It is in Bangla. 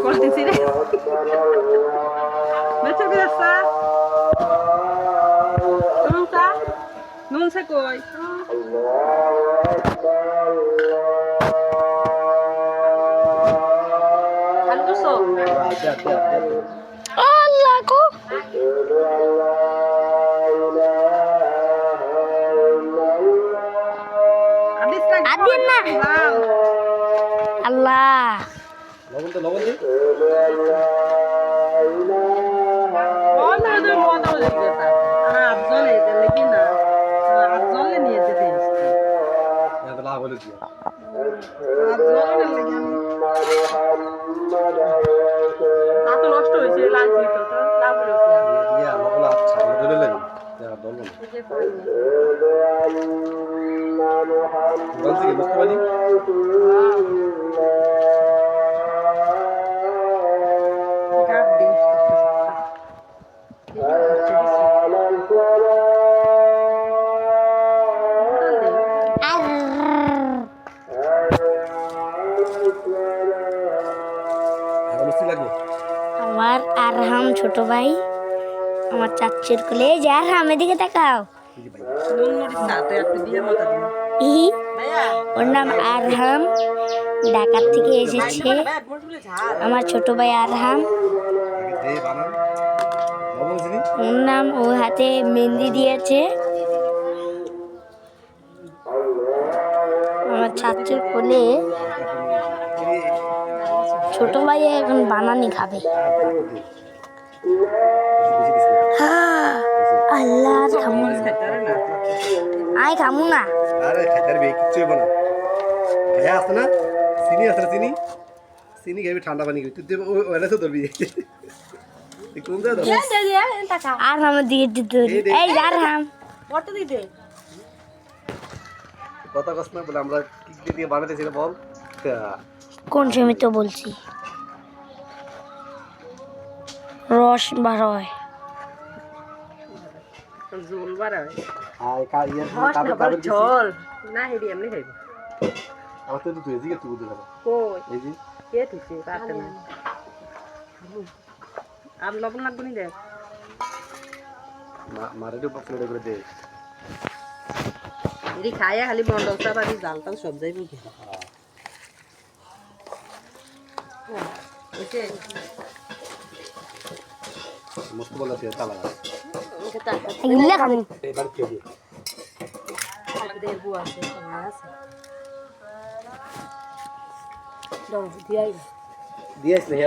করতেছি রে বেঁচে গেছে নুন সে কই খালি করছো আল্লাহ গো আদিন না আল্লাহ লবণ তো লবণ দিই লাভ হলো কি নষ্ট হয়েছে লাগছে তো লাভ হলো কি ইয়া লবণ আর ছাগল ধরে লাগে দলবো না মোবাইল থেকে বুঝতে পারি আমার আরহাম ছোট ভাই আমার চাচ্চুর কোলে যে আরহাম এদিকে তাকাও ওর নাম আরহাম ঢাকা থেকে এসেছে আমার ছোট ভাই আরহাম ওর নাম ও হাতে মেহেন্দি দিয়েছে আমার চাচ্চুর কোলে ছোট ভাই এখন বানানি খাবে আল্লাহ খামু আই খামু না আরে খেতার বে কিচ্ছু হবে না খায়া আছে না চিনি আছে না চিনি চিনি খাবি ঠান্ডা পানি খাবি তুই ওইটা তো ধরবি কোন দে আর আমার দিকে দিতে এই আর হাম কত দিতে কথা কষ্ট না বলে আমরা কি দিয়ে বানাতেছি না বল কোন সময় তো বলছি রস বার হয় ঝোল বাড়া আই কা ইয়া ঝোল না হেডি এমনি খাইব আমার তো তুই এদিকে তুই বুঝতে কই এই যে কে তুইছে পারতে না আর লবণ লাগবে নি দেখ মারে তো প্লেট করে দে এদি খায়া খালি মন্ডলটা বাড়ি জালটা সব যাই বুঝে ওকে মস্ত বলা দিয়ে তালা ওকে তা ইল্লা খামু এবার কে দিয়ে দে বুয়া আছে আছে দাও দিয়াই দিয়েছ না